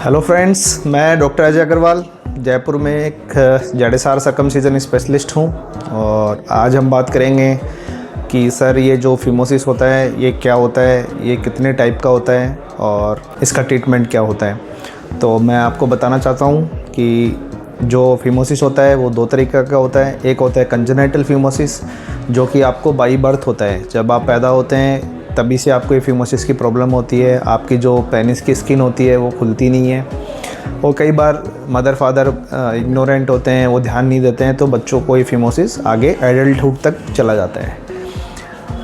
Hello friends, मैं doctor Ajay Agarwal Jaipur में एक जेडेसार सर्कमसिजन स्पेशलिस्ट हूं और आज हम बात करेंगे कि सर ये जो फिमोसिस होता है ये क्या होता है, ये कितने टाइप का होता है और इसका ट्रीटमेंट क्या होता है। तो मैं आपको बताना चाहता हूं कि जो फिमोसिस होता है वो दो तरीक़े का होता है। एक होता है कंजेनिटल फिमोसिस जो कि आपको बाई बर्थ होता है, जब आप पैदा होते हैं तभी से आपको ये फिमोसिस की प्रॉब्लम होती है। आपकी जो पेनिस की स्किन होती है वो खुलती नहीं है और कई बार मदर फादर इग्नोरेंट होते हैं, वो ध्यान नहीं देते हैं, तो बच्चों को ये फिमोसिस आगे एडल्टहुड तक चला जाता है।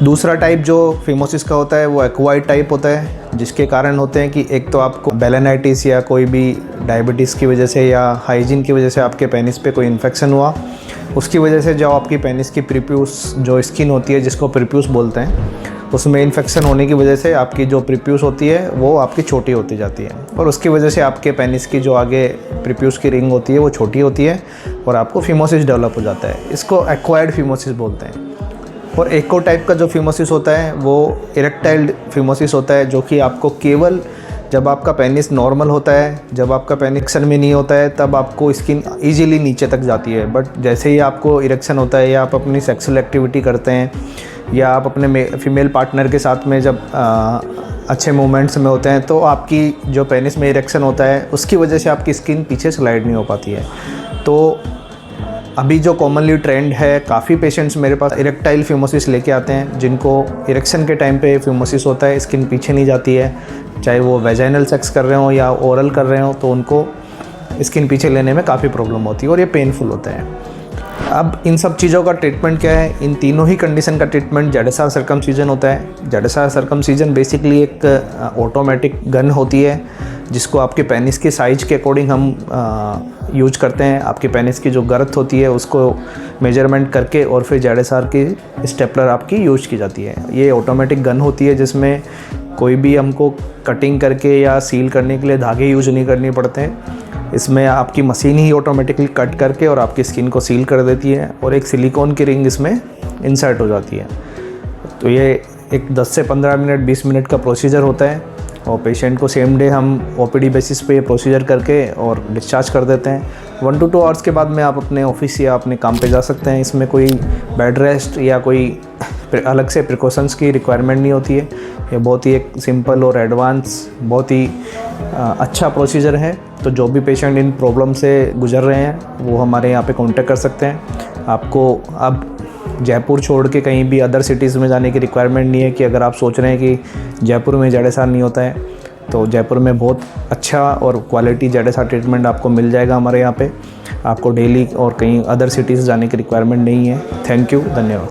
दूसरा टाइप जो फिमोसिस का होता है वो एक्वायर्ड टाइप होता है, जिसके कारण होते हैं कि एक तो आपको बेलेनाइटिस या कोई भी डायबिटीज़ की वजह से या हाइजीन की वजह से आपके पेनिस पे कोई इन्फेक्शन हुआ, उसकी वजह से जो आपकी पेनिस की प्रीप्यूस जो स्किन होती है जिसको प्रीप्यूस बोलते हैं, उसमें इन्फेक्शन होने की वजह से आपकी जो प्रीप्यूस होती है वो आपकी छोटी होती जाती है और उसकी वजह से आपके पेनिस की जो आगे प्रीप्यूस की रिंग होती है वो छोटी होती है और आपको फिमोसिस डेवलप हो जाता है। इसको एक्वायर्ड फिमोसिस बोलते हैं। और एक और टाइप का जो फिमोसिस होता है वो इरेक्टाइल फिमोसिस होता है, जो कि आपको केवल जब आपका पेनिस नॉर्मल होता है, जब आपका पेनिस इरेक्शन में नहीं होता है, तब आपको स्किन ईजिली नीचे तक जाती है। बट जैसे ही आपको इरेक्शन होता है या आप अपनी सेक्सुअल एक्टिविटी करते हैं या आप अपने फीमेल पार्टनर के साथ में जब अच्छे मोमेंट्स में होते हैं, तो आपकी जो पेनिस में इरेक्शन होता है उसकी वजह से आपकी स्किन पीछे स्लाइड नहीं हो पाती है। तो अभी जो कॉमनली ट्रेंड है, काफ़ी पेशेंट्स मेरे पास इरेक्टाइल फिमोसिस लेके आते हैं जिनको इरेक्शन के टाइम पे फिमोसिस होता है, स्किन पीछे नहीं जाती है, चाहे वो वेजाइनल सेक्स कर रहे हो या ओरल कर रहे हो, तो उनको स्किन पीछे लेने में काफ़ी प्रॉब्लम होती है और ये पेनफुल होता है। अब इन सब चीज़ों का ट्रीटमेंट क्या है? इन तीनों ही कंडीशन का ट्रीटमेंट जेडेसार सर्कमसिजन होता है। जेडेसार सर्कमसिजन बेसिकली एक ऑटोमेटिक गन होती है जिसको आपके पेनिस के साइज के अकॉर्डिंग हम यूज करते हैं। आपकी पेनिस की जो गर्थ होती है उसको मेजरमेंट करके और फिर जेडेसार की स्टेपलर आपकी यूज की जाती है। ये ऑटोमेटिक गन होती है जिसमें कोई भी हमको कटिंग करके या सील करने के लिए धागे यूज नहीं करने पड़ते हैं। इसमें आपकी मशीन ही ऑटोमेटिकली कट करके और आपकी स्किन को सील कर देती है और एक सिलिकॉन की रिंग इसमें इंसर्ट हो जाती है। तो ये एक 10 से 15 मिनट 20 मिनट का प्रोसीजर होता है और पेशेंट को सेम डे हम ओपीडी बेसिस पे ये प्रोसीजर करके और डिस्चार्ज कर देते हैं। 1 to 2 आवर्स के बाद में आप अपने ऑफिस या अपने काम पे जा सकते हैं। इसमें कोई बेड रेस्ट या कोई अलग से प्रिकॉशंस की रिक्वायरमेंट नहीं होती है। ये बहुत ही एक सिंपल और एडवांस बहुत ही अच्छा प्रोसीजर है। तो जो भी पेशेंट इन प्रॉब्लम से गुजर रहे हैं वो हमारे यहाँ पे कांटेक्ट कर सकते हैं। आपको अब जयपुर छोड़ के कहीं भी अदर सिटीज़ में जाने की रिक्वायरमेंट नहीं है कि अगर आप सोच रहे हैं कि जयपुर में जेडेसार नहीं होता है, तो जयपुर में बहुत अच्छा और क्वालिटी जेडेसार ट्रीटमेंट आपको मिल जाएगा हमारे यहाँ पे। आपको डेली और कहीं अदर सिटीज़ जाने की रिक्वायरमेंट नहीं है। थैंक यू, धन्यवाद।